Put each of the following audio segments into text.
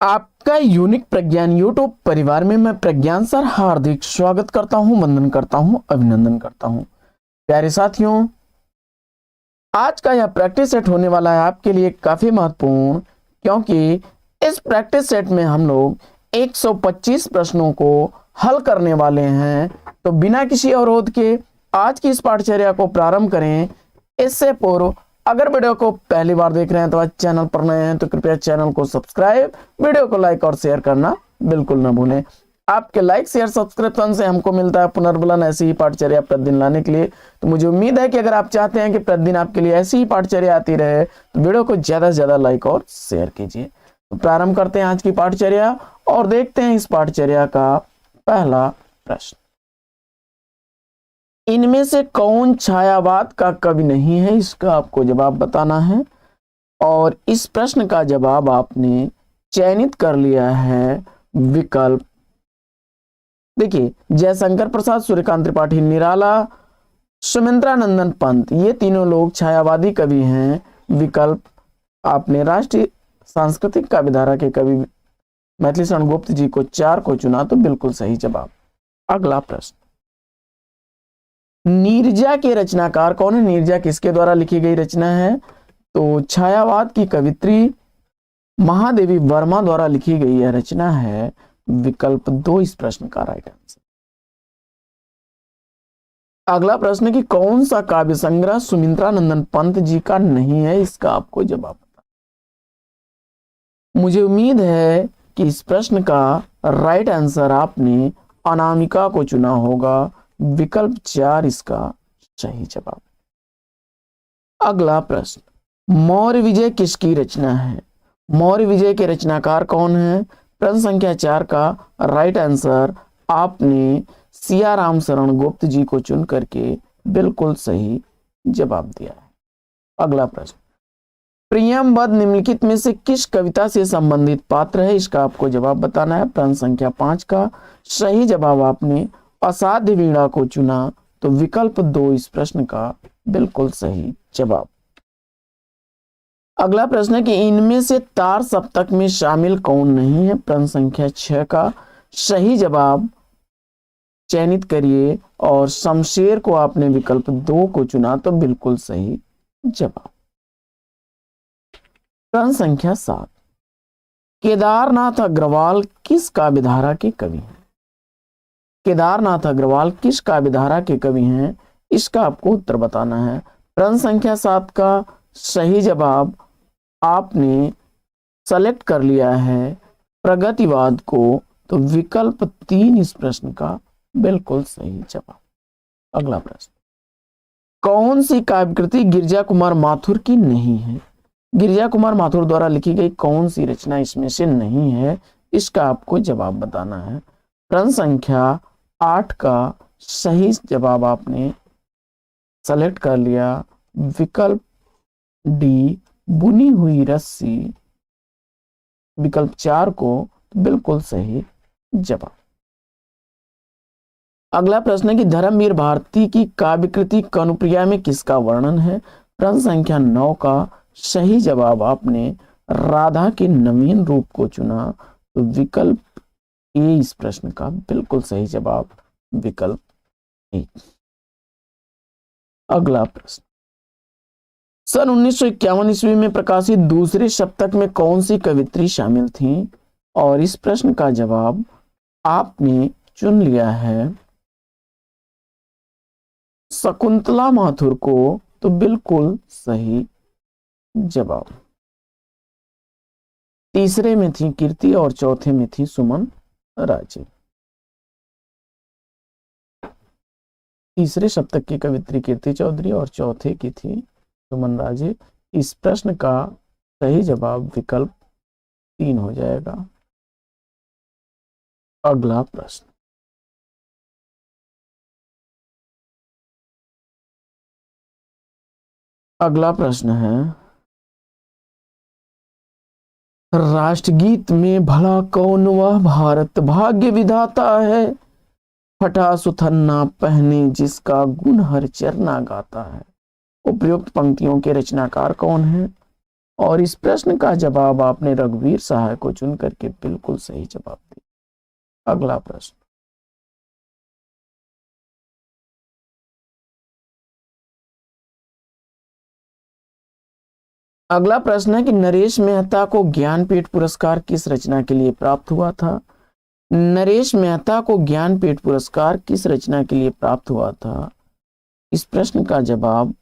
आपका यूनिक प्रज्ञान यूट्यूब परिवार में मैं प्रज्ञान सर हार्दिक स्वागत करता हूं, वंदन करता हूं, अभिनंदन करता हूं। प्यारे साथियों, आज का यह प्रैक्टिस सेट होने वाला है आपके लिए काफी महत्वपूर्ण, क्योंकि इस प्रैक्टिस सेट में हम लोग 125 प्रश्नों को हल करने वाले हैं। तो बिना किसी अवरोध के आज की इस पाठचर्या को प्रारंभ करें। इससे पूर्व अगर वीडियो को पहली बार देख रहे हैं तो आज चैनल पर नए हैं तो कृपया चैनल को सब्सक्राइब, वीडियो को लाइक और शेयर करना बिल्कुल न भूलें। आपके लाइक शेयर सब्सक्रिप्शन से हमको मिलता है पुनर्बलन ऐसी ही पाठचर्या प्रतिदिन लाने के लिए। तो मुझे उम्मीद है कि अगर आप चाहते हैं कि प्रतिदिन आपके लिए ऐसी ही पाठचर्या आती रहे तो वीडियो को ज्यादा से ज्यादा लाइक और शेयर कीजिए। तो प्रारंभ करते हैं आज की पाठचर्या और देखते हैं इस पाठचर्या का पहला प्रश्न। इनमें से कौन छायावाद का कवि नहीं है, इसका आपको जवाब बताना है। और इस प्रश्न का जवाब आपने चयनित कर लिया है विकल्प। देखिए, जयशंकर प्रसाद, सूर्यकांत त्रिपाठी निराला, सुमित्रा नंदन पंत, ये तीनों लोग छायावादी कवि हैं। विकल्प आपने राष्ट्रीय सांस्कृतिक काव्यधारा के कवि मैथिली शरण गुप्त जी को 4 को चुना, तो बिल्कुल सही जवाब। अगला प्रश्न, नीरजा के रचनाकार कौन है? नीरजा किसके द्वारा लिखी गई रचना है? तो छायावाद की कवित्री महादेवी वर्मा द्वारा लिखी गई यह रचना है। विकल्प 2 इस प्रश्न का राइट आंसर। अगला प्रश्न कि कौन सा काव्य संग्रह सुमित्रा नंदन पंत जी का नहीं है, इसका आपको जवाब बता। मुझे उम्मीद है कि इस प्रश्न का राइट आंसर आपने अनामिका को चुना होगा। विकल्प 4 इसका सही जवाब। अगला प्रश्न, मौर्य विजय किसकी रचना है? मौर्य विजय के रचनाकार कौन है? प्रश्न संख्या 4 का राइट आंसर आपने सियाराम शरण गुप्त जी को चुन करके बिल्कुल सही जवाब दिया है। अगला प्रश्न, प्रियमबद्ध निम्नलिखित में से किस कविता से संबंधित पात्र है, इसका आपको जवाब बताना है। प्रश्न संख्या 5 का सही जवाब आपने असाध्य वीणा को चुना, तो विकल्प 2 इस प्रश्न का बिल्कुल सही जवाब। अगला प्रश्न है कि इनमें से तार सप्तक में शामिल कौन नहीं है? प्रश्न संख्या 6 का सही जवाब चयनित करिए और शमशेर को आपने विकल्प 2 को चुना, तो बिल्कुल सही जवाब। प्रश्न संख्या 7, केदारनाथ अग्रवाल किस काव्यधारा के कवि हैं? केदारनाथ अग्रवाल किस काव्यधारा के कवि हैं, इसका आपको उत्तर बताना है। प्रश्न संख्या 7 का सही जवाब आपने सेलेक्ट कर लिया है प्रगतिवाद को, तो विकल्प 3 इस प्रश्न का बिल्कुल सही जवाब। अगला प्रश्न, कौन सी काव्यकृति गिरिजा कुमार माथुर की नहीं है? गिरिजा कुमार माथुर द्वारा लिखी गई कौन सी रचना इसमें से नहीं है, इसका आपको जवाब बताना है। प्रश्न संख्या 8 का सही जवाब आपने सेलेक्ट कर लिया विकल्प डी, बुनी हुई रस्सी, विकल्प 4 को, बिल्कुल सही जवाब। अगला प्रश्न है कि धर्मवीर भारती की काव्यकृति कनुप्रिया में किसका वर्णन है? प्रश्न संख्या 9 का सही जवाब आपने राधा के नवीन रूप को चुना, तो विकल्प ए इस प्रश्न का बिल्कुल सही जवाब। विकल्प ए। अगला प्रश्न, सन 1951 ईस्वी में प्रकाशित दूसरे सप्तक में कौन सी कवित्री शामिल थी? और इस प्रश्न का जवाब आपने चुन लिया है शकुंतला माथुर को, तो बिल्कुल सही जवाब। तीसरे में थी कीर्ति और चौथे में थी सुमन राजे। तीसरे सप्तक की कवित्री कीर्ति चौधरी और चौथे की थी सुमन राजे। इस प्रश्न का सही जवाब विकल्प 3 हो जाएगा। अगला प्रश्न, अगला प्रश्न है, राष्ट्रगीत में भला कौन वह भारत भाग्य विधाता है, फटा सुथन्ना पहने जिसका गुण हर चरना गाता है। उपयुक्त पंक्तियों के रचनाकार कौन है? और इस प्रश्न का जवाब आपने रघुवीर सहाय को चुन करके बिल्कुल सही जवाब दिया। अगला प्रश्न, अगला प्रश्न है कि नरेश मेहता को ज्ञानपीठ पुरस्कार किस रचना के लिए प्राप्त हुआ था? नरेश मेहता को ज्ञानपीठ पुरस्कार किस रचना के लिए प्राप्त हुआ था? इस प्रश्न का जवाब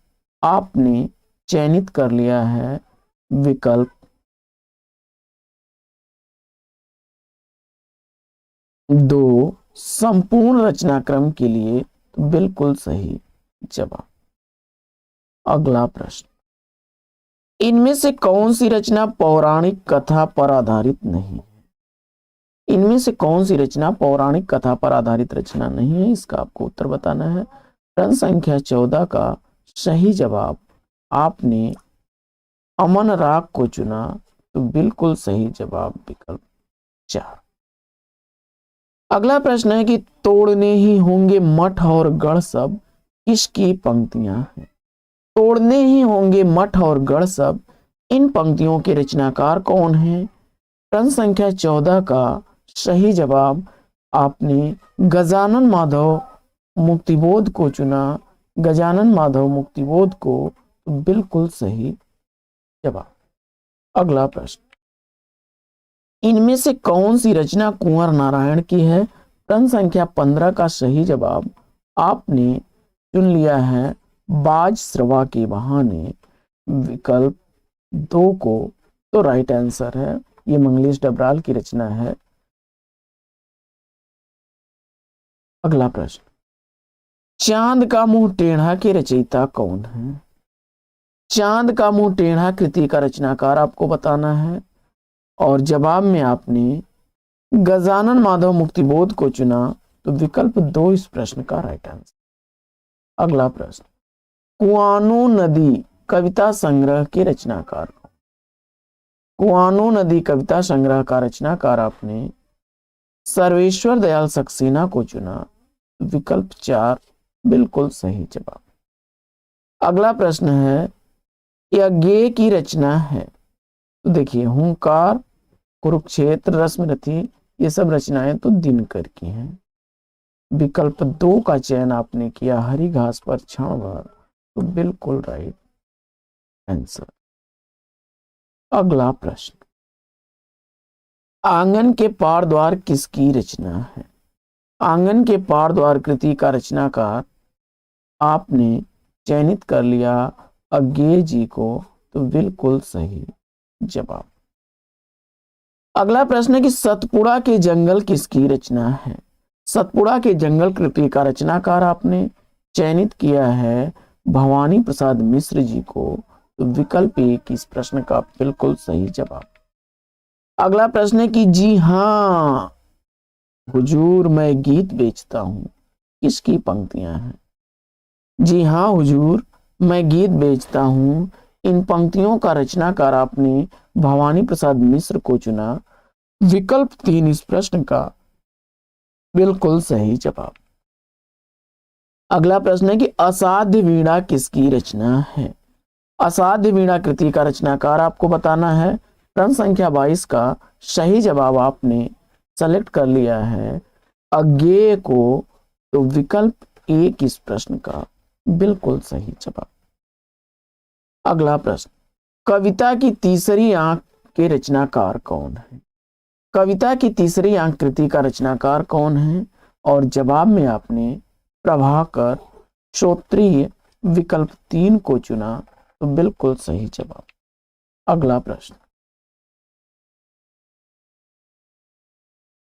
आपने चयनित कर लिया है विकल्प 2 संपूर्ण रचनाक्रम के लिए, तो बिल्कुल सही जवाब। अगला प्रश्न, इनमें से कौन सी रचना पौराणिक कथा पर आधारित नहीं है? इनमें से कौन सी रचना पौराणिक कथा पर आधारित रचना नहीं है? इसका आपको उत्तर बताना है। प्रश्न संख्या 14 का सही जवाब आपने अमन राग को चुना, तो बिल्कुल सही जवाब विकल्प 4। अगला प्रश्न है कि तोड़ने ही होंगे मठ और गढ़ सब किसकी पंक्तियां हैं? तोड़ने ही होंगे मठ और गढ़ सब, इन पंक्तियों के रचनाकार कौन हैं? प्रश्न संख्या 14 का सही जवाब आपने गजानन माधव मुक्तिबोध को चुना, गजानन माधव मुक्तिबोध को, तो बिल्कुल सही जवाब। अगला प्रश्न, इनमें से कौन सी रचना कुंवर नारायण की है? प्रश्न संख्या 15 का सही जवाब आपने चुन लिया है बाज श्रवा के बहाने, विकल्प 2 को, तो राइट आंसर है। ये मंगलेश डबराल की रचना है। अगला प्रश्न, चांद का मुंह टेढ़ा के रचयिता कौन है? चांद का मुंह टेढ़ा कृति का रचनाकार आपको बताना है और जवाब में आपने गजानन माधव मुक्तिबोध को चुना, तो विकल्प 2 इस प्रश्न का राइट आंसर। अगला प्रश्न, कुआनो नदी कविता संग्रह के रचनाकार कौन? कुआनो नदी कविता संग्रह का रचनाकार आपने सर्वेश्वर दयाल सक्सेना को चुना, विकल्प 4 बिल्कुल सही जवाब। अगला प्रश्न है, यह गेय की रचना है, तो देखिए हुंकार, कुरुक्षेत्र, रश्मिरथी, ये सब रचनाएं तो दिनकर की हैं। विकल्प 2 का चयन आपने किया हरी घास पर क्षण भर, तो बिल्कुल राइट आंसर। अगला प्रश्न, आंगन के पार द्वार किसकी रचना है? आंगन के पार द्वार कृति का रचनाकार आपने चयनित कर लिया अज्ञेय जी को, तो बिल्कुल सही जवाब। अगला प्रश्न है कि सतपुड़ा के जंगल किसकी रचना है? सतपुड़ा के जंगल कृति का रचनाकार आपने चयनित किया है भवानी प्रसाद मिश्र जी को, तो विकल्प 1 इस प्रश्न का बिल्कुल सही जवाब। अगला प्रश्न है कि जी हां हुजूर मैं गीत बेचता हूं, किसकी पंक्तियां हैं? जी हां हुजूर मैं गीत बेचता हूं, इन पंक्तियों का रचनाकार आपने भवानी प्रसाद मिश्र को चुना, विकल्प 3 इस प्रश्न का बिल्कुल सही जवाब। अगला प्रश्न है कि असाध्य वीणा किसकी रचना है? असाध्य वीणा कृति का रचनाकार आपको बताना है। प्रश्न संख्या 22 का सही जवाब आपने सेलेक्ट कर लिया है अज्ञेय को, तो विकल्प 1 इस प्रश्न का बिल्कुल सही जवाब। अगला प्रश्न, कविता की तीसरी आंख के रचनाकार कौन है? कविता की तीसरी आंख कृति का रचनाकार कौन है? और जवाब में आपने प्रभाकर श्रोत्रिय विकल्प 3 को चुना, तो बिल्कुल सही जवाब। अगला प्रश्न,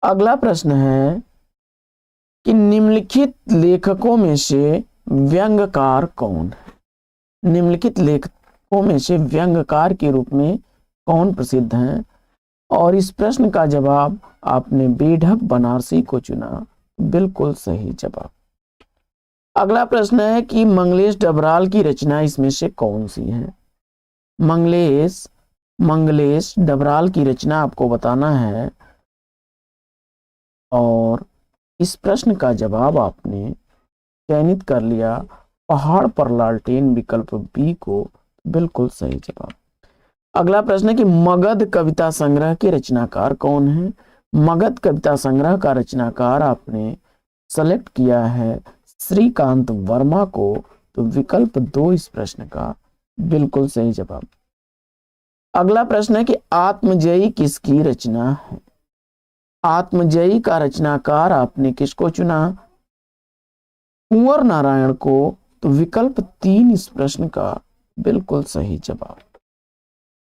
अगला प्रश्न है कि निम्नलिखित लेखकों में से व्यंग्यकार कौन है? निम्नलिखित लेखकों में से व्यंग्यकार के रूप में कौन प्रसिद्ध हैं? और इस प्रश्न का जवाब आपने बेढक बनारसी को चुना, बिल्कुल सही जवाब। अगला प्रश्न है कि मंगलेश डबराल की रचना इसमें से कौन सी है? मंगलेश डबराल की रचना आपको बताना है और इस प्रश्न का जवाब आपने चयनित कर लिया पहाड़ पर लालटेन विकल्प बी को, बिल्कुल सही जवाब। अगला प्रश्न है कि मगध कविता संग्रह के रचनाकार कौन है? मगध कविता संग्रह का रचनाकार आपने सेलेक्ट किया है श्रीकांत वर्मा को, तो विकल्प 2 इस प्रश्न का बिल्कुल सही जवाब। अगला प्रश्न है कि आत्मजयी किसकी रचना है? आत्मजयी का रचनाकार आपने किसको चुना? कुंवर नारायण को, तो विकल्प 3 इस प्रश्न का बिल्कुल सही जवाब।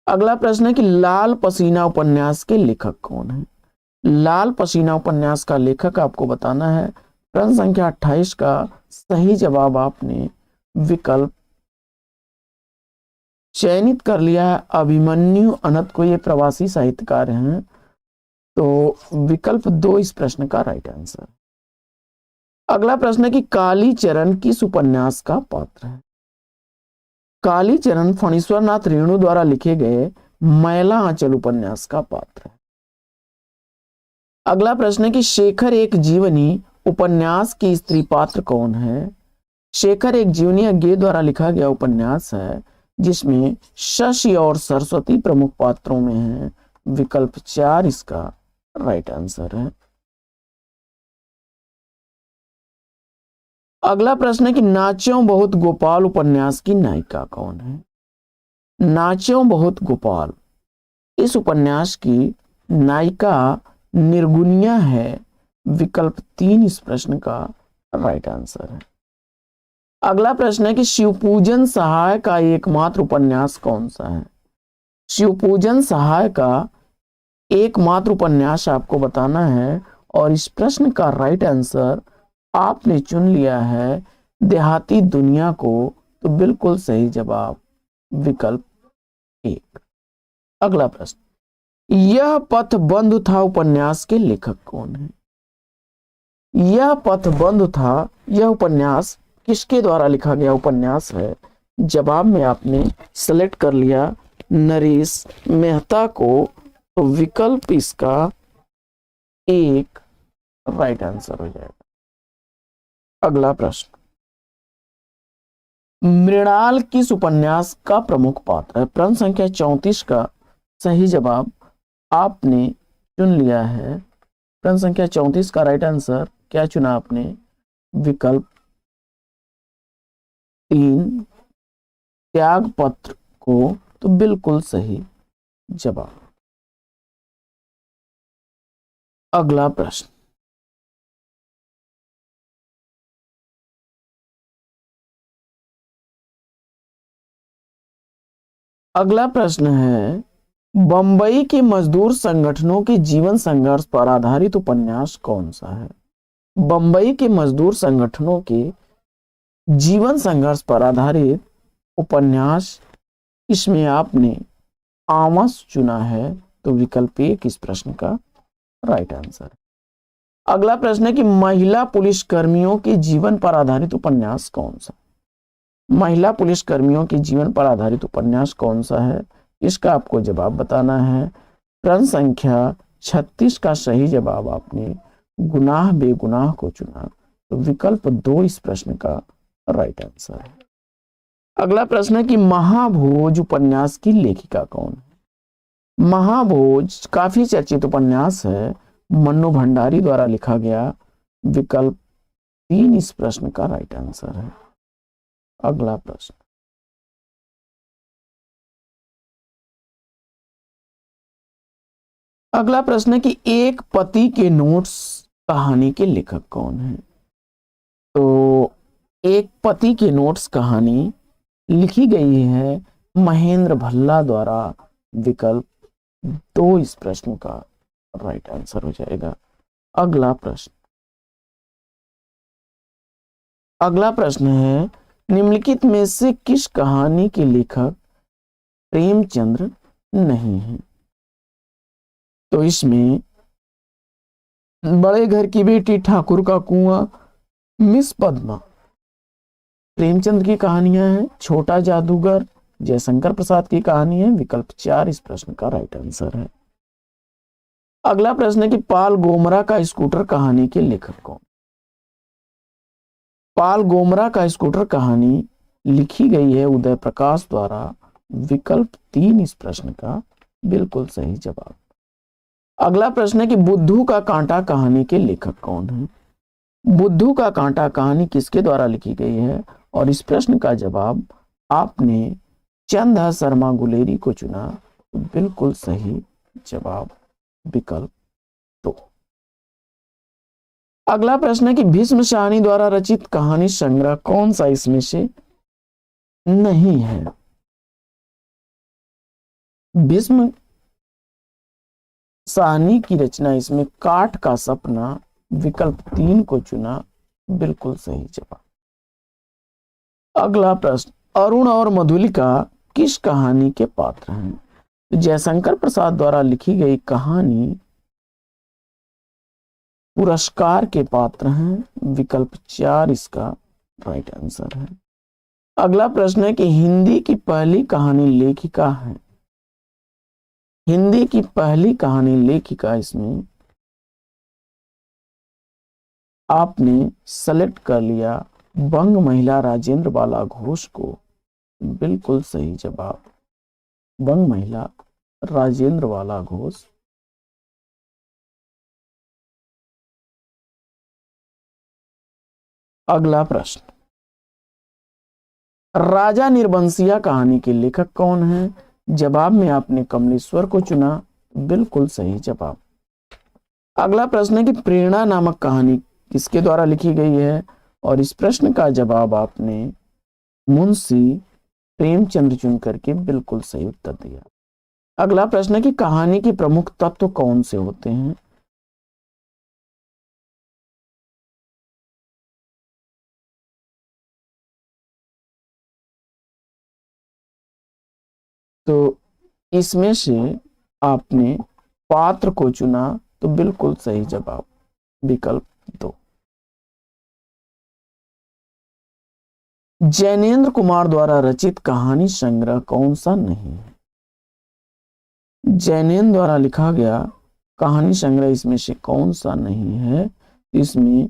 अगला प्रश्न है कि लाल पसीना उपन्यास के लेखक कौन है? लाल पसीना उपन्यास का लेखक आपको बताना है। प्रश्न संख्या 28 का सही जवाब आपने विकल्प चयनित कर लिया है, अभिमन्यु अनंत को। ये प्रवासी साहित्यकार हैं, तो विकल्प 2 इस प्रश्न का राइट आंसर। अगला प्रश्न है कि कालीचरण किस उपन्यास का पात्र है? कालीचरण फणीश्वरनाथ रेणु द्वारा लिखे गए मैला आंचल उपन्यास का पात्र है। अगला प्रश्न है कि शेखर एक जीवनी उपन्यास की स्त्री पात्र कौन है? शेखर एक जीवनी अज्ञे द्वारा लिखा गया उपन्यास है जिसमें शशि और सरस्वती प्रमुख पात्रों में हैं। विकल्प 4 इसका राइट आंसर है। अगला प्रश्न है कि नाच्यों बहुत गोपाल उपन्यास की नायिका कौन है? नाच्यों बहुत गोपाल इस उपन्यास की नायिका निर्गुनिया है। विकल्प 3 इस प्रश्न का राइट आंसर है। अगला प्रश्न है कि शिवपूजन सहाय का एकमात्र उपन्यास कौन सा है? शिवपूजन सहाय का एकमात्र उपन्यास आपको बताना है, और इस प्रश्न का राइट आंसर आपने चुन लिया है देहाती दुनिया को, तो बिल्कुल सही जवाब विकल्प 1। अगला प्रश्न, यह पथ बंधु था उपन्यास के लेखक कौन है? यह पथ बंधु था, यह उपन्यास किसके द्वारा लिखा गया उपन्यास है? जवाब में आपने सेलेक्ट कर लिया नरेश मेहता को, तो विकल्प इसका 1 राइट आंसर हो जाएगा। अगला प्रश्न, मृणाल किस उपन्यास का प्रमुख पात्र है? प्रश्न संख्या 34 का सही जवाब आपने चुन लिया है। प्रश्न संख्या 34 का राइट आंसर क्या चुना आपने? विकल्प 3 त्याग पत्र को, तो बिल्कुल सही जवाब। अगला प्रश्न, अगला प्रश्न है बंबई के मजदूर संगठनों के जीवन संघर्ष पर आधारित उपन्यास कौन सा है? बंबई के मजदूर संगठनों के जीवन संघर्ष पर आधारित उपन्यास, इसमें आपने आमस चुना है, तो विकल्प 1 इस प्रश्न का राइट आंसर। अगला प्रश्न है कि महिला पुलिस कर्मियों के जीवन पर आधारित उपन्यास कौन सा? महिला पुलिस कर्मियों के जीवन पर आधारित उपन्यास कौन सा है? इसका आपको जवाब बताना है। प्रश्न संख्या 36 का सही जवाब आपने गुनाह बेगुनाह को चुना, तो विकल्प 2 इस प्रश्न का राइट आंसर है। अगला प्रश्न है कि महाभोज उपन्यास की लेखिका कौन है? महाभोज काफी चर्चित उपन्यास है, मन्नू भंडारी द्वारा लिखा गया। विकल्प 3 इस प्रश्न का राइट आंसर है। अगला प्रश्न, अगला प्रश्न है कि एक पति के नोट्स कहानी के लेखक कौन है? तो एक पति के नोट्स कहानी लिखी गई है महेंद्र भल्ला द्वारा। विकल्प 2 इस प्रश्न का राइट आंसर हो जाएगा। अगला प्रश्न, अगला प्रश्न है निम्नलिखित में से किस कहानी के लेखक प्रेमचंद्र नहीं है? तो इसमें बड़े घर की बेटी, ठाकुर का कुआं, मिस पद्मा प्रेमचंद की कहानियां हैं। छोटा जादूगर जयशंकर प्रसाद की कहानी है। विकल्प 4 इस प्रश्न का राइट आंसर है। अगला प्रश्न है कि पाल गोमरा का स्कूटर कहानी के लेखक कौन? पाल गोमरा का स्कूटर कहानी लिखी गई है उदय प्रकाश द्वारा। विकल्प 3 इस प्रश्न का बिल्कुल सही जवाब। अगला प्रश्न है कि बुद्धू का कांटा कहानी के लेखक कौन है? बुद्धू का कांटा कहानी किसके द्वारा लिखी गई है? और इस प्रश्न का जवाब आपने चंदा शर्मा गुलेरी को चुना, तो बिल्कुल सही जवाब विकल्प 2। अगला प्रश्न है कि भीष्म शाहनी द्वारा रचित कहानी संग्रह कौन सा इसमें से नहीं है? भीष्म साहनी की रचना इसमें काठ का सपना, विकल्प 3 को चुना, बिल्कुल सही जवाब। अगला प्रश्न, अरुण और मधुलिका किस कहानी के पात्र हैं? जयशंकर प्रसाद द्वारा लिखी गई कहानी पुरस्कार के पात्र हैं, विकल्प 4 इसका राइट आंसर है। अगला प्रश्न है कि हिंदी की पहली कहानी लेखिका है। हिंदी की पहली कहानी लेखिका इसमें आपने सेलेक्ट कर लिया बंग महिला राजेंद्र बाला घोष को, बिल्कुल सही जवाब बंग महिला राजेंद्र बाला घोष। अगला प्रश्न, राजा निर्बंसिया कहानी के लेखक कौन है? जवाब में आपने कमलेश्वर को चुना, बिल्कुल सही जवाब। अगला प्रश्न है कि प्रेरणा नामक कहानी किसके द्वारा लिखी गई है? और इस प्रश्न का जवाब आपने मुंशी प्रेमचंद्र चुन करके बिल्कुल सही उत्तर दिया। अगला प्रश्न है कि कहानी के प्रमुख तत्व कौन से होते हैं? तो इसमें से आपने पात्र को चुना, तो बिल्कुल सही जवाब विकल्प 2। जैनेन्द्र कुमार द्वारा रचित कहानी संग्रह कौन सा नहीं है? जैनेन्द्र द्वारा लिखा गया कहानी संग्रह इसमें से कौन सा नहीं है? इसमें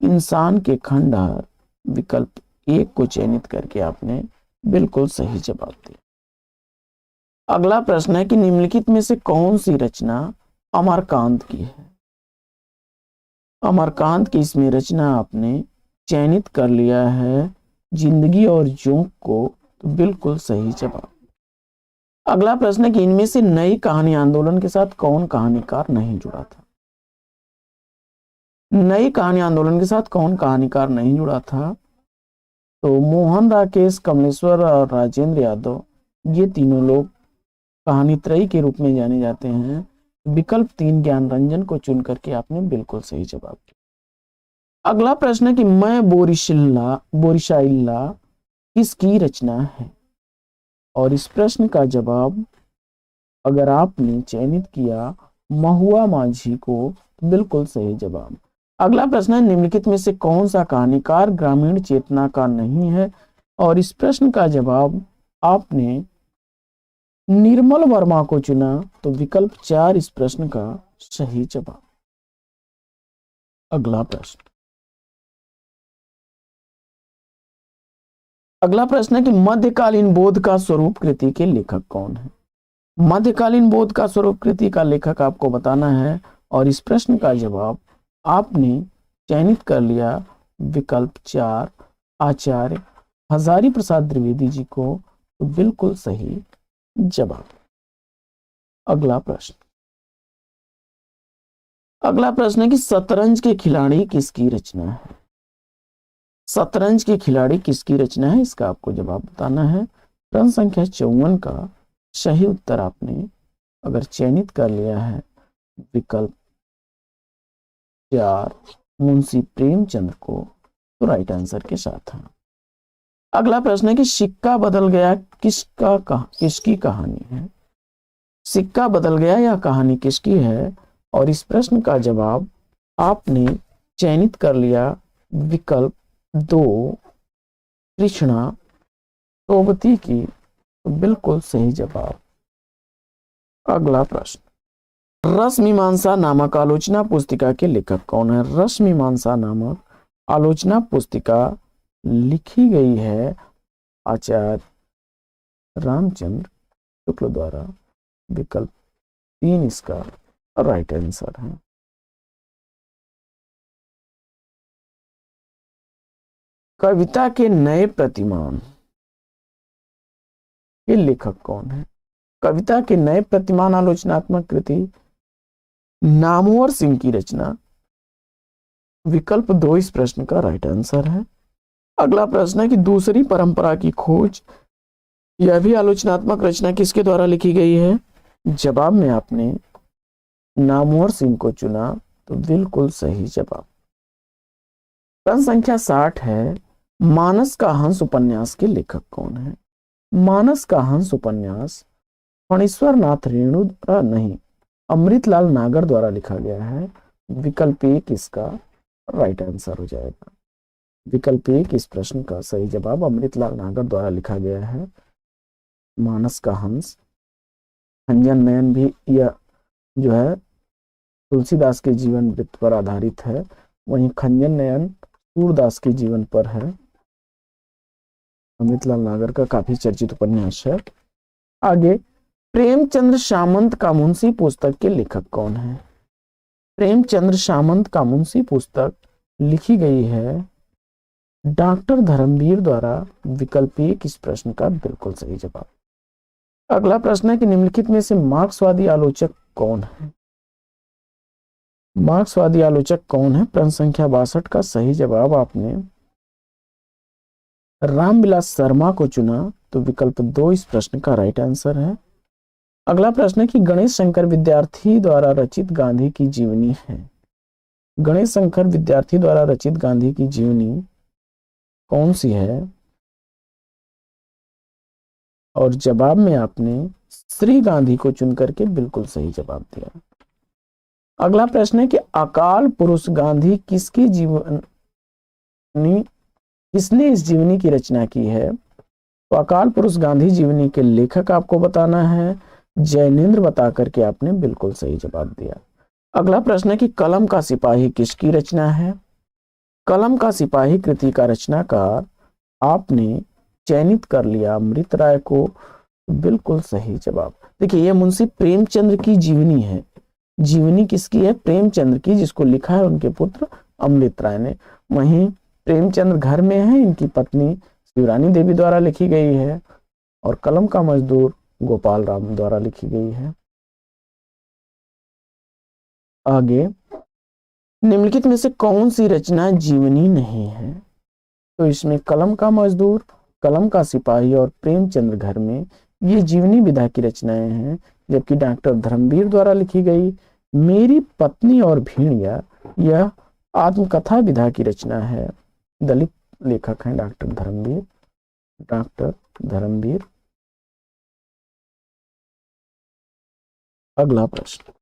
इंसान के खंडहर, विकल्प 1 को चयनित करके आपने बिल्कुल सही जवाब दिया। अगला प्रश्न है कि निम्नलिखित में से कौन सी रचना अमरकांत की है? अमरकांत की इसमें रचना आपने चयनित कर लिया है जिंदगी और जोंक को, तो बिल्कुल सही जवाब। अगला प्रश्न है कि इनमें से नई कहानी आंदोलन के साथ कौन कहानीकार नहीं जुड़ा था? नई कहानी आंदोलन के साथ कौन कहानीकार नहीं जुड़ा था? तो मोहन राकेश, कमलेश्वर और राजेंद्र यादव, ये तीनों लोग कहानी त्रयी के रूप में जाने जाते हैं। विकल्प 3 ज्ञान रंजन को चुन करके आपने बिल्कुल सही जवाब दिया। अगला प्रश्न है कि मैं बोरिशाइल्ला किसकी रचना है? और इस प्रश्न का जवाब अगर आपने चयनित किया महुआ माझी को, तो बिल्कुल सही जवाब। अगला प्रश्न है निम्नलिखित में से कौन सा कहानीकार ग्रामीण चेतना का नहीं है? और इस प्रश्न का जवाब आपने निर्मल वर्मा को चुना, तो विकल्प 4 इस प्रश्न का सही जवाब। अगला प्रश्न, अगला प्रश्न है कि मध्यकालीन बोध का स्वरूप कृति के लेखक कौन है? मध्यकालीन बोध का स्वरूप कृति का लेखक आपको बताना है, और इस प्रश्न का जवाब आपने चयनित कर लिया विकल्प 4 आचार्य हजारी प्रसाद द्विवेदी जी को, तो बिल्कुल सही जवाब। अगला प्रश्न, अगला प्रश्न है कि शतरंज के खिलाड़ी किसकी रचना है? शतरंज के खिलाड़ी किसकी रचना है, इसका आपको जवाब बताना है। प्रश्न संख्या 54 का सही उत्तर आपने अगर चयनित कर लिया है विकल्प 4 मुंशी प्रेमचंद्र को, तो राइट आंसर के साथ है। अगला प्रश्न है कि सिक्का बदल गया किसकी कहानी है? सिक्का बदल गया यह कहानी किसकी है? और इस प्रश्न का जवाब आपने चयनित कर लिया विकल्प 2 कृष्णा सोबती की, तो बिल्कुल सही जवाब। अगला प्रश्न, रस मीमांसा नामक आलोचना पुस्तिका के लेखक कौन है? रस मीमांसा नामक आलोचना पुस्तिका लिखी गई है आचार्य रामचंद्र शुक्ल द्वारा। विकल्प 3 इसका राइट आंसर है। कविता के नए प्रतिमान के लेखक कौन है? कविता के नए प्रतिमान आलोचनात्मक कृति नामवर सिंह की रचना। विकल्प 2 इस प्रश्न का राइट आंसर है। अगला प्रश्न है कि दूसरी परंपरा की खोज, यह भी आलोचनात्मक रचना किसके द्वारा लिखी गई है? जवाब में आपने नामवर सिंह को चुना, तो बिल्कुल सही जवाब। प्रश्न संख्या 60 है, मानस का हंस उपन्यास के लेखक कौन है? मानस का हंस उपन्यास फणीश्वर नाथ रेणु द्वारा नहीं, अमृतलाल नागर द्वारा लिखा गया है। विकल्प 1 इसका राइट आंसर हो जाएगा। विकल्प 1 इस प्रश्न का सही जवाब, अमृतलाल नागर द्वारा लिखा गया है मानस का हंस। खंजन नयन भी यह जो है तुलसीदास के जीवन वृत्त पर आधारित है, वहीं खंजन नयन सूरदास के जीवन पर है। अमृतलाल नागर का काफी चर्चित उपन्यास है। आगे, प्रेमचंद्र सामंत का मुंशी पुस्तक के लेखक कौन है? प्रेमचंद्र सामंत का मुंशी पुस्तक लिखी गई है डॉक्टर धर्मवीर द्वारा। विकल्प 1 इस प्रश्न का बिल्कुल सही जवाब। अगला प्रश्न है कि निम्नलिखित में से मार्क्सवादी आलोचक कौन है? मार्क्सवादी आलोचक कौन है? प्रश्न संख्या 62 का सही जवाब आपने रामविलास शर्मा को चुना, तो विकल्प 2 इस प्रश्न का राइट आंसर है। अगला प्रश्न है कि गणेश शंकर विद्यार्थी द्वारा रचित गांधी की जीवनी है। गणेश शंकर विद्यार्थी द्वारा रचित गांधी की जीवनी कौन सी है? और जवाब में आपने श्री गांधी को चुन करके बिल्कुल सही जवाब दिया। अगला प्रश्न है कि अकाल पुरुष गांधी किसकी जीवनी, किसने इस जीवनी की रचना की है? तो अकाल पुरुष गांधी जीवनी के लेखक आपको बताना है। जैनेन्द्र बता करके आपने बिल्कुल सही जवाब दिया। अगला प्रश्न है कि कलम का सिपाही किसकी रचना है? कलम का सिपाही कृति का रचनाकार आपने चयनित कर लिया अमृत राय को, बिल्कुल सही जवाब। देखिए, यह मुंशी प्रेमचंद्र की जीवनी है। जीवनी किसकी है? प्रेमचंद्र की, जिसको लिखा है उनके पुत्र अमृत राय ने। वहीं प्रेमचंद्र घर में है, इनकी पत्नी शिवरानी देवी द्वारा लिखी गई है, और कलम का मजदूर गोपाल राम द्वारा लिखी गई है। आगे, निम्नलिखित में से कौन सी रचना जीवनी नहीं है? तो इसमें कलम का मजदूर, कलम का सिपाही और प्रेमचंद्र घर में, ये जीवनी विधा की रचनाएं हैं। जबकि डॉक्टर धर्मवीर द्वारा लिखी गई मेरी पत्नी और भेड़िया, यह आत्मकथा विधा की रचना है। दलित लेखक हैं डॉक्टर धर्मवीर। डॉक्टर धर्मवीर। अगला प्रश्न,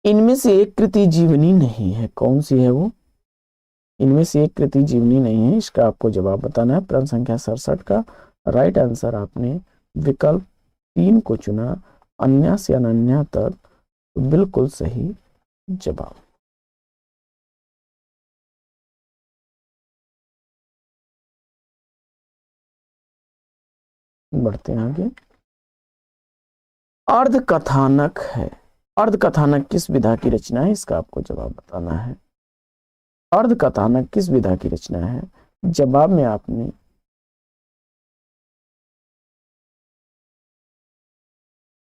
इनमें से एक कृति जीवनी नहीं है, कौन सी है वो? इनमें से एक कृति जीवनी नहीं है, इसका आपको जवाब बताना है। प्रश्न संख्या 67 का राइट आंसर आपने विकल्प 3 को चुना, अन्य से अनन्या तक, बिल्कुल सही जवाब। बढ़ते हैं आगे। अर्धकथानक है। अर्धकथानक किस विधा की रचना है? इसका आपको जवाब बताना है। अर्धकथानक किस विधा की रचना है? जवाब में आपने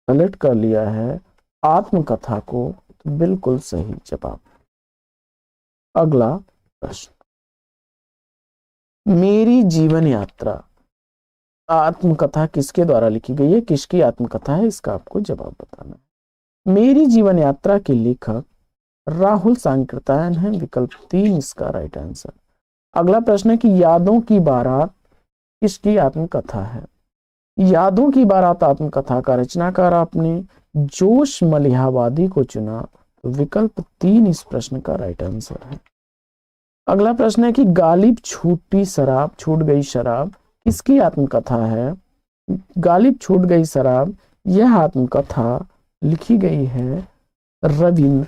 सेलेक्ट कर लिया है आत्मकथा को, तो बिल्कुल सही जवाब। अगला प्रश्न, मेरी जीवन यात्रा आत्मकथा किसके द्वारा लिखी गई है? किसकी आत्मकथा है? इसका आपको जवाब बताना है। मेरी जीवन यात्रा के लेखक राहुल सांकृत्यायन है। विकल्प 3 इसका राइट आंसर। अगला प्रश्न है कि यादों की बारात किसकी आत्मकथा है? यादों की बारात आत्मकथा का रचनाकार आपने जोश मलिहाबादी को चुना, तो विकल्प 3 इस प्रश्न का राइट आंसर है। अगला प्रश्न है कि गालिब छूट गई शराब किसकी आत्मकथा है? गालिब छूट गई शराब, यह आत्मकथा लिखी गई है रविंद्र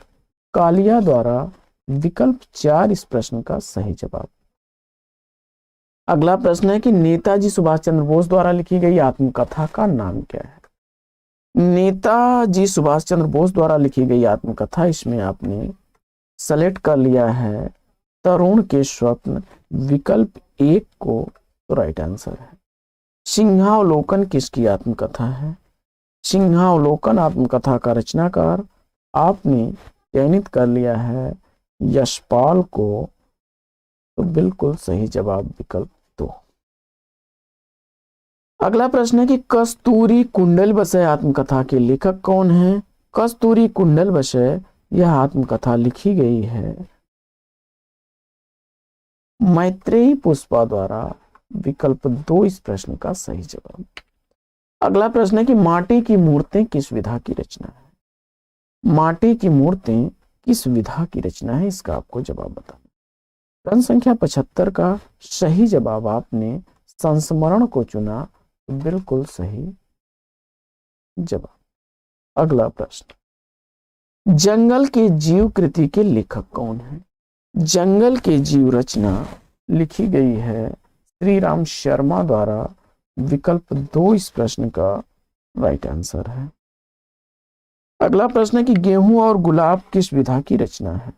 कालिया द्वारा। विकल्प 4 इस प्रश्न का सही जवाब। अगला प्रश्न है कि नेताजी सुभाष चंद्र बोस द्वारा लिखी गई आत्मकथा का नाम क्या है? नेताजी सुभाष चंद्र बोस द्वारा लिखी गई आत्मकथा, इसमें आपने सेलेक्ट कर लिया है तरुण के स्वप्न, विकल्प एक को तो राइट आंसर है। सिंहावलोकन किसकी आत्मकथा है? सिंहावलोकन आत्मकथा का रचनाकार आपने चयनित कर लिया है यशपाल को, तो बिल्कुल सही जवाब विकल्प 2। अगला प्रश्न है कि कस्तूरी कुंडल बसे आत्मकथा के लेखक कौन है? कस्तूरी कुंडल बसे यह आत्मकथा लिखी गई है मैत्रेयी पुष्पा द्वारा, विकल्प 2 इस प्रश्न का सही जवाब। अगला प्रश्न है कि माटी की मूर्तें किस विधा की रचना है? माटी की मूर्तें किस विधा की रचना है, इसका आपको जवाब बताना। प्रश्न संख्या 75 का सही जवाब आपने संस्मरण को चुना, बिल्कुल सही जवाब। अगला प्रश्न, जंगल के जीव कृति के लेखक कौन है? जंगल के जीव रचना लिखी गई है श्री राम शर्मा द्वारा, विकल्प 2 इस प्रश्न का राइट आंसर है। अगला प्रश्न है कि गेहूं और गुलाब किस विधा की रचना है?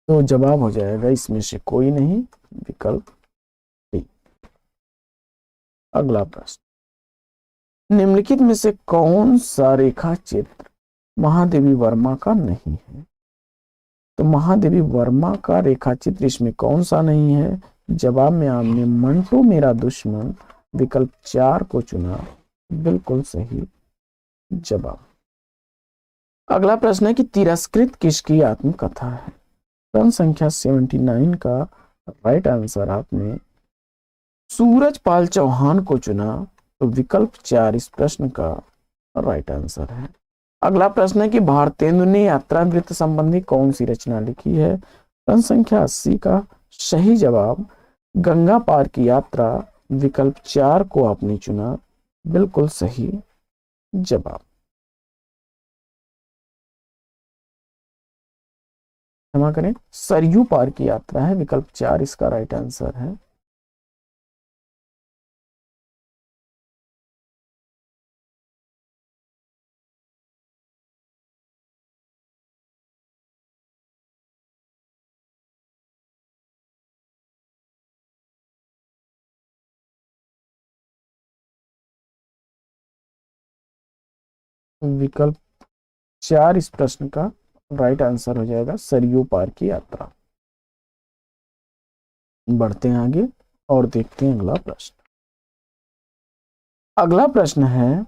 तो जवाब हो जाएगा इसमें से कोई नहीं, विकल्प डी। अगला प्रश्न, निम्नलिखित में से कौन सा रेखा चित्र महादेवी वर्मा का नहीं है? तो महादेवी वर्मा का रेखा चित्र इसमें कौन सा नहीं है? जवाब में आपने मंटू मेरा दुश्मन, विकल्प 4 को चुना, बिल्कुल सही जवाब। अगला प्रश्न है कि तिरस्कृत किसकी आत्मकथा है? प्रश्न संख्या 79 का राइट आंसर आपने सूरजपाल चौहान को चुना, तो विकल्प 4 इस प्रश्न का राइट आंसर है। अगला प्रश्न है कि भारतेंदु ने यात्रा वृत्त संबंधी कौन सी रचना लिखी है? प्रश्न संख्या 80 का सही जवाब गंगा पार की यात्रा, विकल्प 4 को आपने चुना, बिल्कुल सही जवाब। क्षमा करें, सरयू पार की यात्रा है, विकल्प 4 इसका राइट आंसर है। विकल्प 4 इस प्रश्न का राइट आंसर हो जाएगा, सरयू पार की यात्रा। बढ़ते हैं आगे और देखते हैं अगला प्रश्न। अगला प्रश्न है,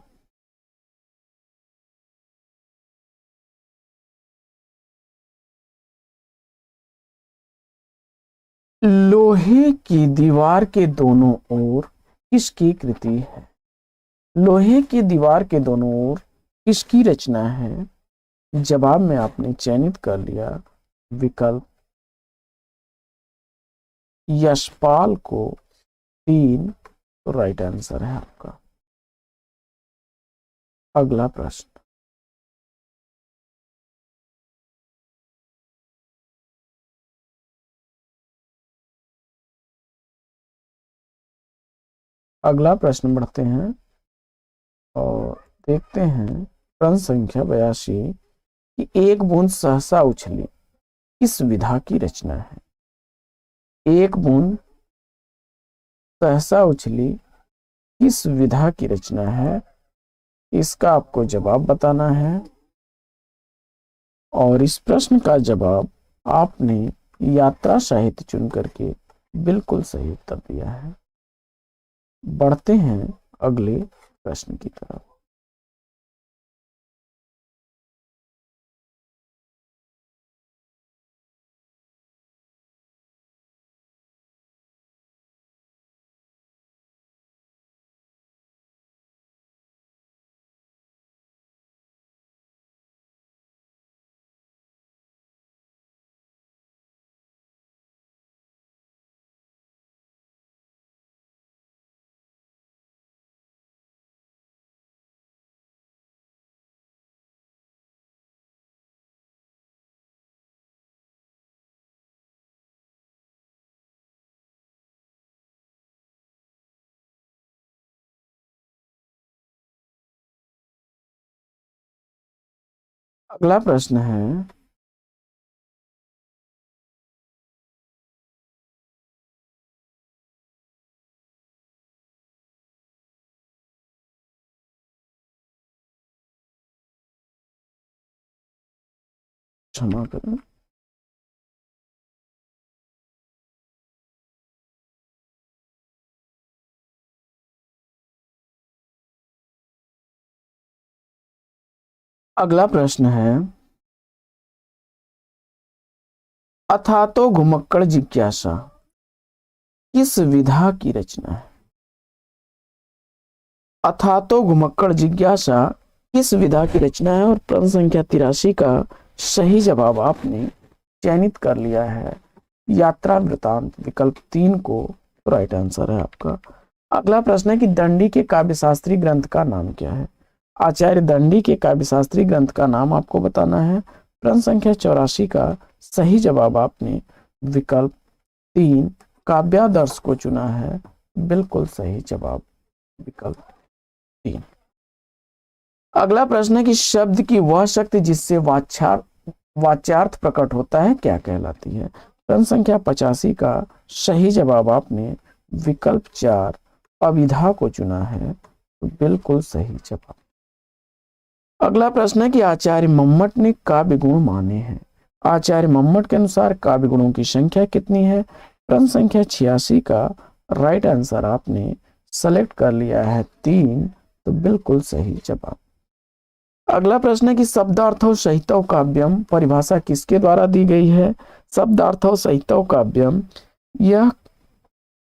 लोहे की दीवार के दोनों ओर किसकी कृति है? लोहे की दीवार के दोनों ओर किसकी रचना है? जवाब में आपने चयनित कर लिया विकल्प यशपाल को, 3 तो राइट आंसर है आपका। अगला प्रश्न, अगला प्रश्न बढ़ते हैं और देखते हैं प्रश्न संख्या 82 कि एक बूंद सहसा उछली किस विधा की रचना है? एक बूंद सहसा उछली किस विधा की रचना है, इसका आपको जवाब बताना है। और इस प्रश्न का जवाब आपने यात्रा साहित्य चुन करके बिल्कुल सही उत्तर दिया है। बढ़ते हैं अगले प्रश्न की तरफ। अगला प्रश्न है, क्षमा करें, अगला प्रश्न है, अथातो घुमक्कड़ जिज्ञासा किस विधा की रचना है? अथातो घुमक्कड़ जिज्ञासा किस विधा की रचना है? और प्रश्न संख्या 83 का सही जवाब आपने चयनित कर लिया है, यात्रा वृतांत, विकल्प 3 को राइट आंसर है आपका। अगला प्रश्न है कि दंडी के काव्यशास्त्री ग्रंथ का नाम क्या है? आचार्य दंडी के काव्यशास्त्री ग्रंथ का नाम आपको बताना है। प्रश्न संख्या 84 का सही जवाब आपने विकल्प 3 काव्यादर्श को चुना है, बिल्कुल सही जवाब विकल्प 3। अगला प्रश्न है कि शब्द की वह शक्ति जिससे वाच्यार्थ प्रकट होता है क्या कहलाती है? प्रश्न संख्या 85 का सही जवाब आपने विकल्प 4 अभिधा को चुना है, तो बिल्कुल सही जवाब। अगला प्रश्न है कि आचार्य मम्मट ने काव्य गुण माने हैं। आचार्य मम्मट के अनुसार काव्य गुणों की संख्या कितनी है? प्रश्न संख्या 86 का राइट आंसर आपने सेलेक्ट कर लिया है 3, तो बिल्कुल सही जवाब। अगला प्रश्न है कि शब्दार्थो सहितौ काव्यम परिभाषा किसके द्वारा दी गई है? शब्दार्थो सहितौ काव्यम, यह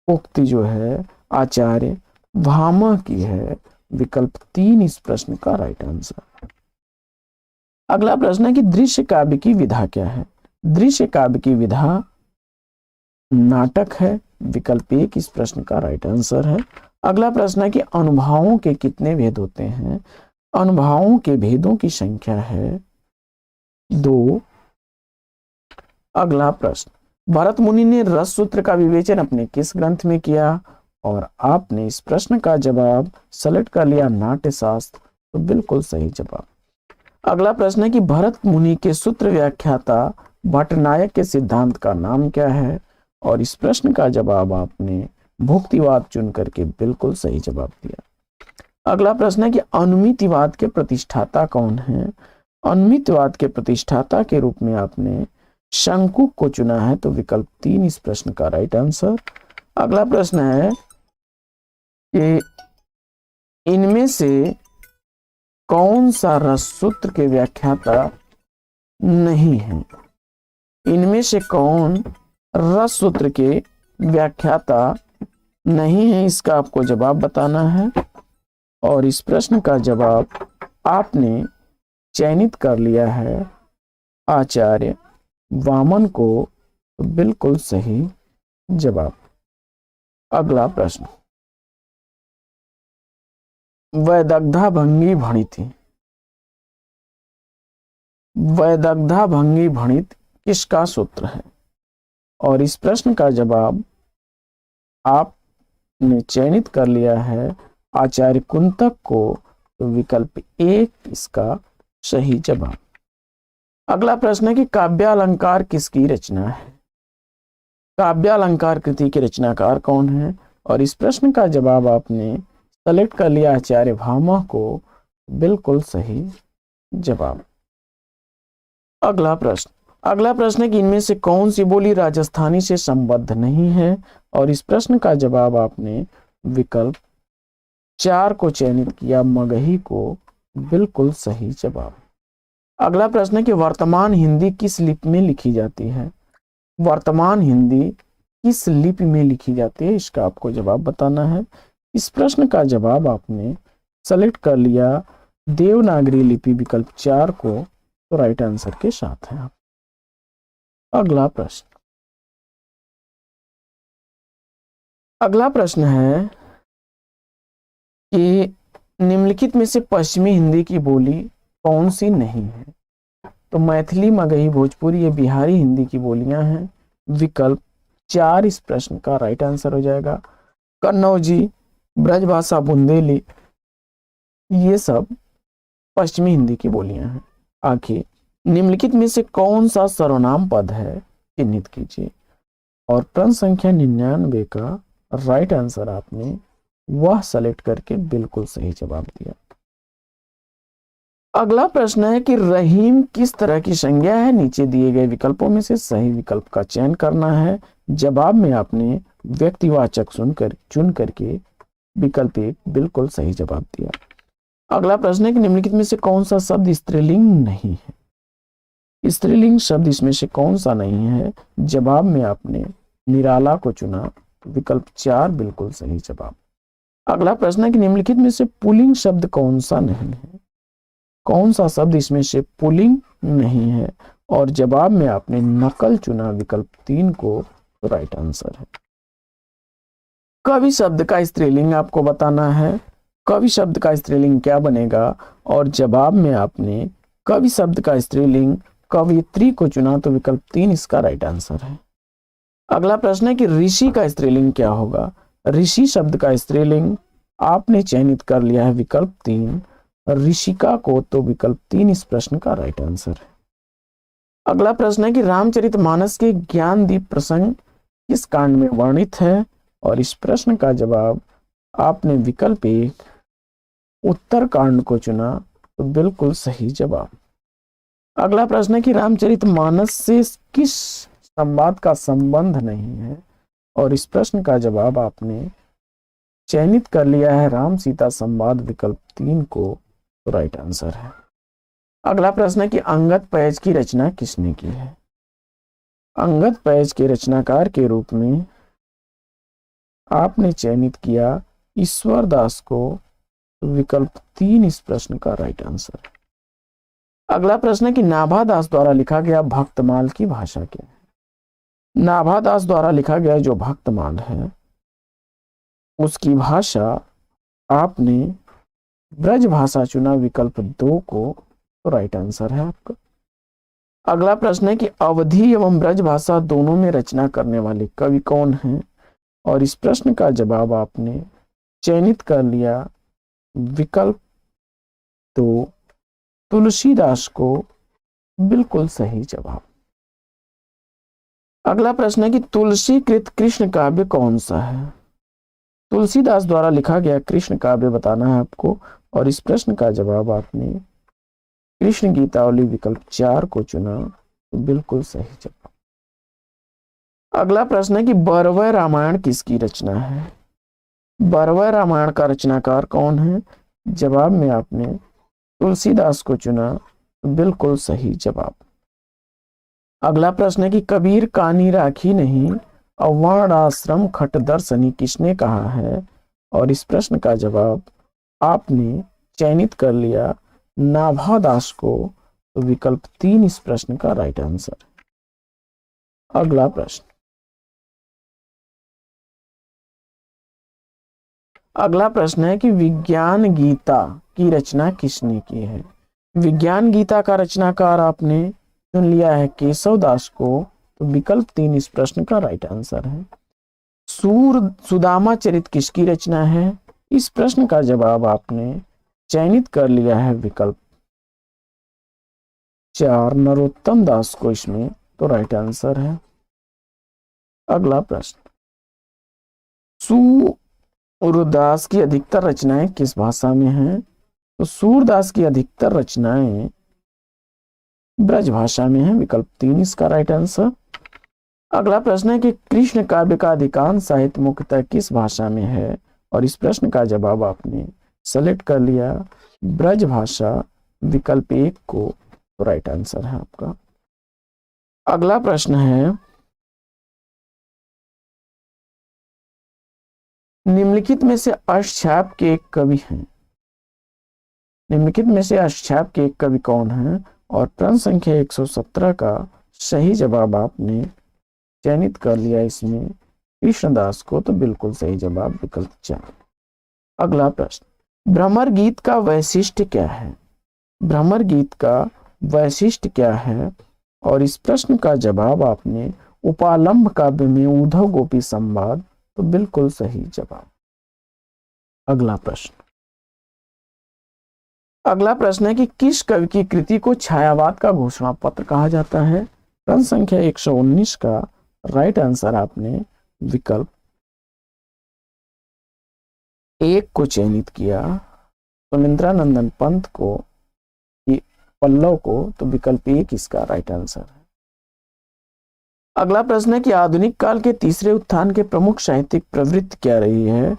उक्ति जो है आचार्य भामह की है, विकल्प 3 इस प्रश्न का राइट आंसर। अगला प्रश्न है कि दृश्य काव्य की विधा क्या है? दृश्य काव्य की विधा नाटक है, विकल्प 1 इस प्रश्न का राइट आंसर है। अगला प्रश्न है कि अनुभवों के कितने भेद होते हैं? अनुभवों के भेदों की संख्या है 2। अगला प्रश्न, भरत मुनि ने रस सूत्र का विवेचन अपने किस ग्रंथ में किया? और आपने इस प्रश्न का जवाब सेलेक्ट कर लिया नाट्यशास्त्र, तो बिल्कुल सही जवाब। अगला प्रश्न है कि भरत मुनि के सूत्र व्याख्याता भट्टनायक के सिद्धांत का नाम क्या है? और इस प्रश्न का जवाब आपने भुक्तिवाद चुन करके बिल्कुल सही जवाब दिया। अगला प्रश्न है कि अनुमितिवाद के प्रतिष्ठाता कौन है? अनुमितिवाद के प्रतिष्ठाता के रूप में आपने शंकुक को चुना है, तो विकल्प 3 इस प्रश्न का राइट आंसर। अगला प्रश्न है कि इनमें से कौन सा रस सूत्र के व्याख्याता नहीं है? इनमें से कौन रस सूत्र के व्याख्याता नहीं है, इसका आपको जवाब बताना है। और इस प्रश्न का जवाब आपने चयनित कर लिया है आचार्य वामन को, तो बिल्कुल सही जवाब। अगला प्रश्न, वैदग्धा भंगी भणित, वैदग्धा भंगी भणित किसका सूत्र है? और इस प्रश्न का जवाब आपने चयनित कर लिया है आचार्य कुंतक को, तो विकल्प 1 इसका सही जवाब। अगला प्रश्न है कि काव्यालंकार किसकी रचना है? काव्यालंकार कृति के रचनाकार कौन है? और इस प्रश्न का जवाब आपने सेलेक्ट कर लिया आचार्य भामह को, बिल्कुल सही जवाब। अगला प्रश्न है कि इनमें से कौन सी बोली राजस्थानी से संबद्ध नहीं है? और इस प्रश्न का जवाब आपने विकल्प 4 को चयनित किया, मगही को, बिल्कुल सही जवाब। अगला प्रश्न है कि वर्तमान हिंदी किस लिपि में लिखी जाती है? वर्तमान हिंदी किस लिपि में लिखी जाती है, इसका आपको जवाब बताना है। इस प्रश्न का जवाब आपने सेलेक्ट कर लिया देवनागरी लिपि, विकल्प 4 को, तो राइट आंसर के साथ है। अगला प्रश्न है कि निम्नलिखित में से पश्चिमी हिंदी की बोली कौन सी नहीं है? तो मैथिली, मगही, भोजपुरी, ये बिहारी हिंदी की बोलियां हैं, विकल्प 4 इस प्रश्न का राइट आंसर हो जाएगा। कन्नौजी, ब्रजभाषा, बुंदेली, ये सब पश्चिमी हिंदी की बोलियां हैं। आंखें निम्नलिखित में से कौन सा सर्वनाम पद है, चिन्हित कीजिए। और प्रश्न संख्या 99 का राइट आंसर आपने वह सेलेक्ट करके बिल्कुल सही जवाब दिया। अगला प्रश्न है कि रहीम किस तरह की संज्ञा है, नीचे दिए गए विकल्पों में से सही विकल्प का चयन करना है। जवाब में आपने व्यक्तिवाचक चुन करके विकल्प एक बिल्कुल सही जवाब दिया। अगला प्रश्न है कि निम्नलिखित में से कौन सा शब्द स्त्रीलिंग नहीं है, स्त्रीलिंग शब्द इसमें से कौन सा नहीं है। जवाब में आपने निराला को चुना, विकल्प 4 बिल्कुल सही जवाब। अगला प्रश्न है कि निम्नलिखित में से पुल्लिंग शब्द कौन सा नहीं है, कौन सा शब्द इसमें से पुल्लिंग नहीं है। और जवाब में आपने नकल चुना, विकल्प 3 को राइट आंसर है। कवि शब्द का स्त्रीलिंग आपको बताना है, कवि शब्द का स्त्रीलिंग क्या बनेगा। और जवाब में आपने कवि शब्द का स्त्रीलिंग कवियत्री को चुना, तो विकल्प 3 इसका राइट आंसर है। अगला प्रश्न है कि ऋषि का स्त्रीलिंग क्या होगा। ऋषि शब्द का स्त्रीलिंग आपने चयनित कर लिया है, विकल्प 3 ऋषिका को, तो विकल्प 3 इस प्रश्न का राइट आंसर है। अगला प्रश्न है कि रामचरितमानस के ज्ञानदीप प्रसंग किस कांड में वर्णित है। और इस प्रश्न का जवाब आपने विकल्प 1 उत्तर कांड को चुना, तो बिल्कुल सही जवाब। अगला प्रश्न है कि रामचरितमानस से किस संवाद का संबंध नहीं है। और इस प्रश्न का जवाब आपने चयनित कर लिया है राम सीता संवाद, विकल्प 3 को राइट आंसर है। अगला प्रश्न है कि अंगद पैज की रचना किसने की है। अंगद पैज के रचनाकार के रूप में आपने चयनित किया ईश्वर दास को, विकल्प 3 इस प्रश्न का राइट आंसर है। अगला प्रश्न है कि नाभा दास द्वारा लिखा गया भक्तमाल की भाषा क्या है। नाभा दास द्वारा लिखा गया जो भक्तमाल है उसकी भाषा आपने ब्रज भाषा चुना, विकल्प 2 को राइट आंसर है आपका। अगला प्रश्न है कि अवधी एवं ब्रज भाषा दोनों में रचना करने वाले कवि कौन हैं। और इस प्रश्न का जवाब आपने चयनित कर लिया, विकल्प 2 तुलसीदास को, बिल्कुल सही जवाब। अगला प्रश्न है कि तुलसी कृत कृष्ण काव्य कौन सा है। तुलसीदास द्वारा लिखा गया कृष्ण काव्य बताना है आपको। और इस प्रश्न का जवाब आपने कृष्ण गीतावली, विकल्प 4 को चुना, तो बिल्कुल सही जवाब। अगला प्रश्न है कि बरवय रामायण किसकी रचना है। बरवय रामायण का रचनाकार कौन है। जवाब में आपने तुलसीदास को चुना, तो बिल्कुल सही जवाब। अगला प्रश्न है कि कबीर कानी राखी नहीं अवर्ण आश्रम खट दर्शनी किसने कहा है। और इस प्रश्न का जवाब आपने चयनित कर लिया नाभा दास को, तो विकल्प 3 इस प्रश्न का राइट आंसर। अगला प्रश्न, अगला प्रश्न है कि विज्ञान गीता की रचना किसने की है। विज्ञान गीता का रचनाकार आपने चुन लिया है केशव दास को, तो विकल्प 3 इस प्रश्न का राइट आंसर है। सुदामा चरित किसकी रचना है। इस प्रश्न का जवाब आपने चयनित कर लिया है, विकल्प 4 नरोत्तम दास को, इसमें तो राइट आंसर है। अगला प्रश्न, सूरदास की अधिकतर रचनाएं किस भाषा में हैं। तो सूरदास की अधिकतर रचनाएं ब्रज भाषा में हैं, विकल्प 3 इसका राइट आंसर। अगला प्रश्न है कि कृष्ण काव्य का अधिकांश साहित्य मुख्यतः किस भाषा में है। और इस प्रश्न का जवाब आपने सेलेक्ट कर लिया ब्रज भाषा, विकल्प 1 को, तो राइट आंसर है आपका। अगला प्रश्न है निम्नलिखित में से अष्टछाप के एक कवि हैं। निम्नलिखित में से अष्टछाप के एक कवि कौन हैं। और प्रश्न संख्या 117 का सही जवाब आपने चयनित कर लिया इसमें कृष्णदास को, तो बिल्कुल सही जवाब, विकल्प 4। अगला प्रश्न, भ्रमर गीत का वैशिष्ट्य क्या है। भ्रमर गीत का वैशिष्ट्य क्या है। और इस प्रश्न का जवाब आपने उपालंब काव्य में उद्धव गोपी संवाद, तो बिल्कुल सही जवाब। अगला प्रश्न, अगला प्रश्न है कि किस कवि की कृति को छायावाद का घोषणा पत्र कहा जाता है। प्रश्न संख्या 119 का राइट आंसर आपने विकल्प एक को चयनित किया, सुमिंद्रानंदन पंत को, पल्लव को, तो विकल्प एक इसका राइट आंसर है। अगला प्रश्न है कि आधुनिक काल के तीसरे उत्थान के प्रमुख साहित्यिक प्रवृत्ति क्या रही है,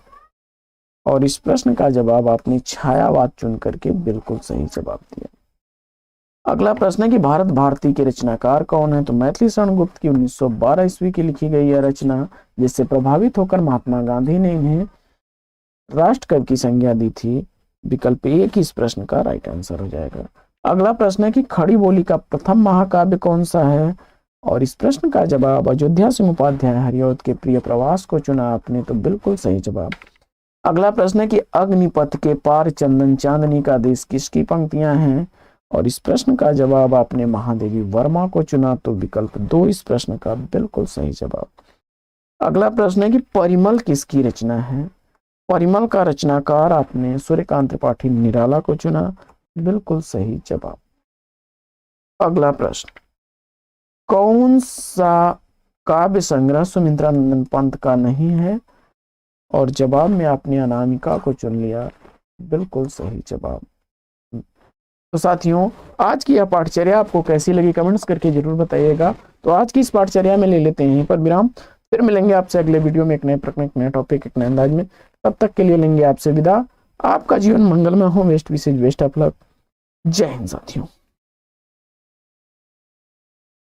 और इस प्रश्न का जवाब आपने छायावाद चुन करके बिल्कुल सही जवाब दिया। अगला प्रश्न है कि भारत भारती के रचनाकार कौन है, तो मैथिली शरण गुप्त की 1912 ईस्वी की लिखी गई यह रचना, जिससे प्रभावित होकर महात्मा गांधी ने इन्हें राष्ट्र कवि की संज्ञा दी थी। विकल्प एक इस प्रश्न का राइट आंसर हो जाएगा। अगला प्रश्न है कि खड़ी बोली का प्रथम महाकाव्य कौन सा है, और इस प्रश्न का जवाब अयोध्या सिंह उपाध्याय हरिऔध के प्रिय प्रवास को चुना आपने, तो बिल्कुल सही जवाब। अगला प्रश्न है कि अग्निपथ के पार चंदन चांदनी का देश किसकी पंक्तियां हैं, और इस प्रश्न का जवाब आपने महादेवी वर्मा को चुना, तो विकल्प दो इस प्रश्न का बिल्कुल सही जवाब। अगला प्रश्न है कि परिमल किसकी रचना है। परिमल का रचनाकार आपने सूर्यकांत त्रिपाठी निराला को चुना, बिल्कुल सही जवाब। अगला प्रश्न, कौन सा काव्य संग्रह सुमिंद्रानंदन पंत का नहीं है, और जवाब में आपने अनामिका को चुन लिया, बिल्कुल सही जवाब। तो साथियों, आज की यह पाठचर्या आपको कैसी लगी कमेंट्स करके जरूर बताइएगा। तो आज की इस पाठचर्या में ले लेते हैं यहीं पर विराम, फिर मिलेंगे आपसे अगले वीडियो में एक नए प्रश्न, एक नए टॉपिक, एक नए अंदाज में। तब तक के लिए लेंगे आपसे विदा। आपका जीवन मंगलमय हो। वेस्ट विशेष बेस्ट ऑफ लक। जय हिंद साथियों।